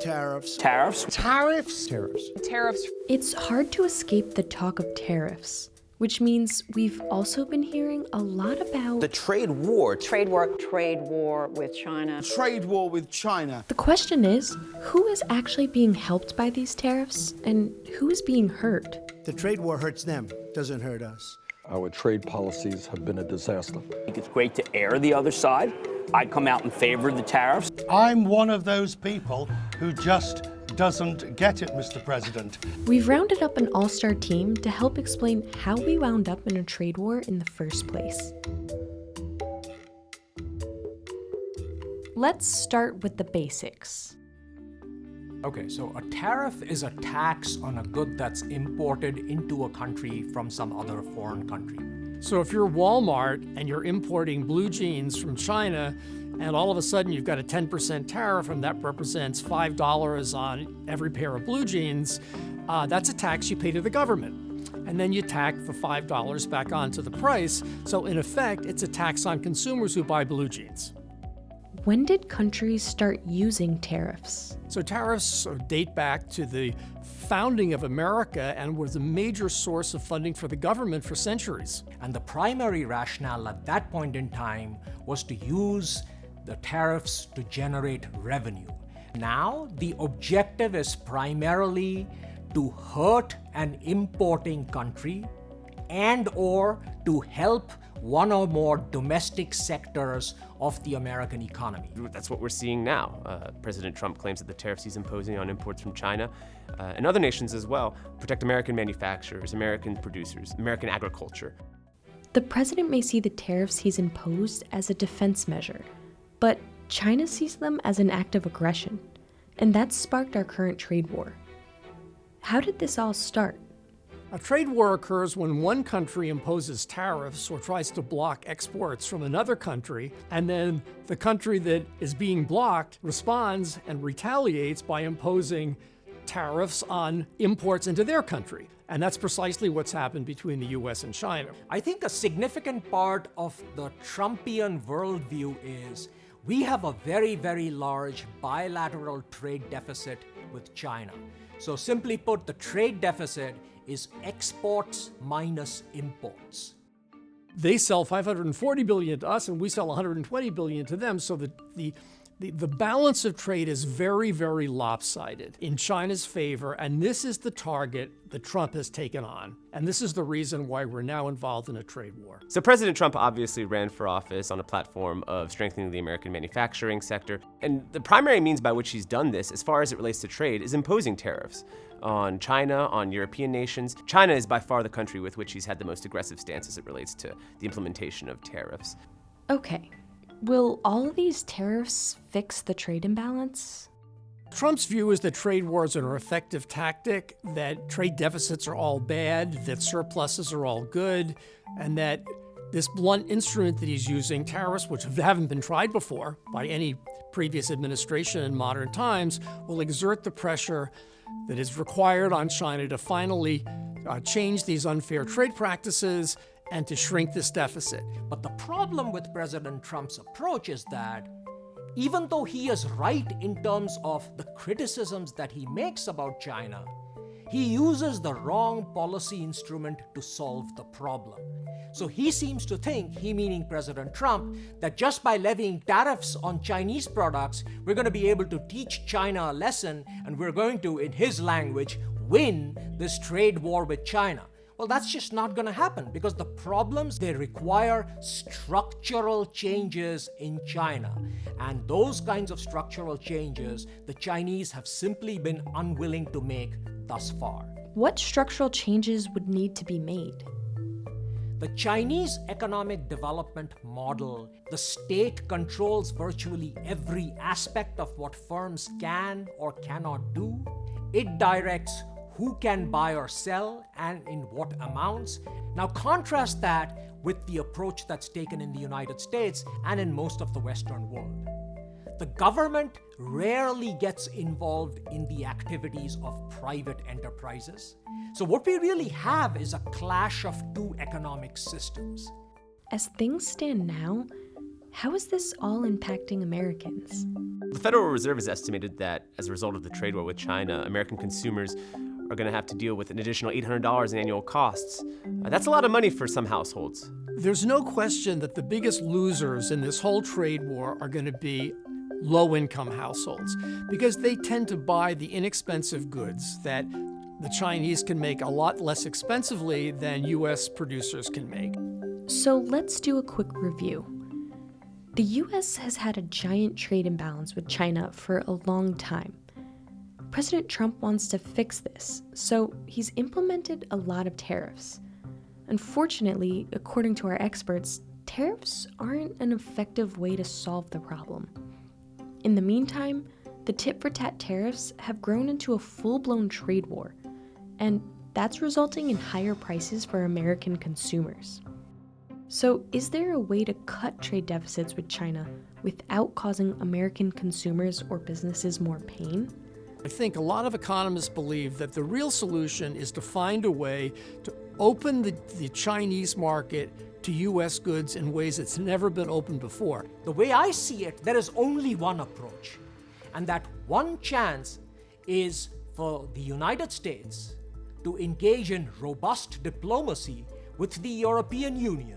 Tariffs. Tariffs. Tariffs. Tariffs. Tariffs. It's hard to escape the talk of tariffs, which means we've also been hearing a lot about The trade war. Trade war. Trade war with China. Trade war with China. The question is, who is actually being helped by these tariffs and who is being hurt? The trade war hurts them, doesn't hurt us. Our trade policies have been a disaster. I think it's great to air the other side. I'd come out in favor of the tariffs. I'm one of those people who just doesn't get it, Mr. President. We've rounded up an all-star team to help explain how we wound up in a trade war in the first place. Let's start with the basics. Okay, so a tariff is a tax on a good that's imported into a country from some other foreign country. So if you're Walmart and you're importing blue jeans from China, and all of a sudden you've got a 10% tariff and that represents $5 on every pair of blue jeans, that's a tax you pay to the government. And then you tack the $5 back onto the price. So in effect, it's a tax on consumers who buy blue jeans. When did countries start using tariffs? So tariffs date back to the founding of America and was a major source of funding for the government for centuries. And the primary rationale at that point in time was to use the tariffs to generate revenue. Now, the objective is primarily to hurt an importing country and/or to help one or more domestic sectors of the American economy. That's what we're seeing now. President Trump claims that the tariffs he's imposing on imports from China and other nations as well protect American manufacturers, American producers, American agriculture. The president may see the tariffs he's imposed as a defense measure, but China sees them as an act of aggression, and that's sparked our current trade war. How did this all start? A trade war occurs when one country imposes tariffs or tries to block exports from another country, and then the country that is being blocked responds and retaliates by imposing tariffs on imports into their country. And that's precisely what's happened between the US and China. I think a significant part of the Trumpian worldview is we have a very, very large bilateral trade deficit with China. So simply put, the trade deficit is exports minus imports. They sell $540 billion to us and we sell $120 billion to them, so that the balance of trade is very, very lopsided in China's favor, and this is the target that Trump has taken on. And this is the reason why we're now involved in a trade war. So President Trump obviously ran for office on a platform of strengthening the American manufacturing sector. And the primary means by which he's done this, as far as it relates to trade, is imposing tariffs on China, on European nations. China is by far the country with which he's had the most aggressive stance as it relates to the implementation of tariffs. Okay, will all of these tariffs fix the trade imbalance? Trump's view is that trade wars are an effective tactic, that trade deficits are all bad, that surpluses are all good, and that this blunt instrument that he's using, tariffs, which haven't been tried before by any previous administration in modern times, will exert the pressure that is required on China to finally change these unfair trade practices and to shrink this deficit. But the problem with President Trump's approach is that even though he is right in terms of the criticisms that he makes about China, he uses the wrong policy instrument to solve the problem. So he seems to think, he meaning President Trump, that just by levying tariffs on Chinese products, we're going to be able to teach China a lesson and we're going to, in his language, win this trade war with China. Well, that's just not going to happen because the problems, they require structural changes in China. And those kinds of structural changes, the Chinese have simply been unwilling to make thus far. What structural changes would need to be made? The Chinese economic development model, the state controls virtually every aspect of what firms can or cannot do. It directs who can buy or sell and in what amounts. Now contrast that with the approach that's taken in the United States and in most of the Western world. The government rarely gets involved in the activities of private enterprises. So what we really have is a clash of two economic systems. As things stand now, how is this all impacting Americans? The Federal Reserve has estimated that as a result of the trade war with China, American consumers are going to have to deal with an additional $800 in annual costs. That's a lot of money for some households. There's no question that the biggest losers in this whole trade war are going to be low-income households, because they tend to buy the inexpensive goods that the Chinese can make a lot less expensively than U.S. producers can make. So let's do a quick review. The U.S. has had a giant trade imbalance with China for a long time. President Trump wants to fix this, so he's implemented a lot of tariffs. Unfortunately, according to our experts, tariffs aren't an effective way to solve the problem. In the meantime, the tit-for-tat tariffs have grown into a full-blown trade war, and that's resulting in higher prices for American consumers. So, is there a way to cut trade deficits with China without causing American consumers or businesses more pain? I think a lot of economists believe that the real solution is to find a way to open the Chinese market to U.S. goods in ways it's never been opened before. The way I see it, there is only one approach. And that one chance is for the United States to engage in robust diplomacy with the European Union.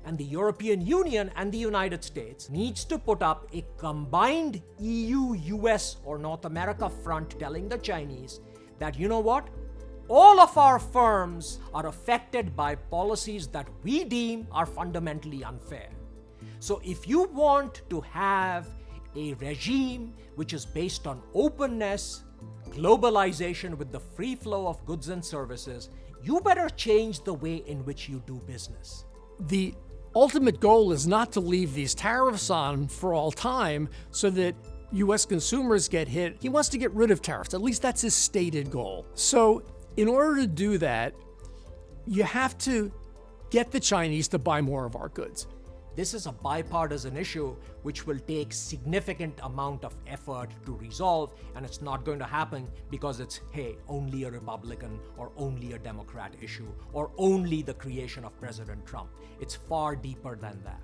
And the European Union and the United States needs to put up a combined EU-US or North America front telling the Chinese that, you know what? All of our firms are affected by policies that we deem are fundamentally unfair. So if you want to have a regime which is based on openness, globalization with the free flow of goods and services, you better change the way in which you do business. The ultimate goal is not to leave these tariffs on for all time so that U.S. consumers get hit. He wants to get rid of tariffs. At least that's his stated goal. So in order to do that, you have to get the Chinese to buy more of our goods. This is a bipartisan issue which will take significant amount of effort to resolve, and it's not going to happen because it's, hey, only a Republican or only a Democrat issue or only the creation of President Trump. It's far deeper than that.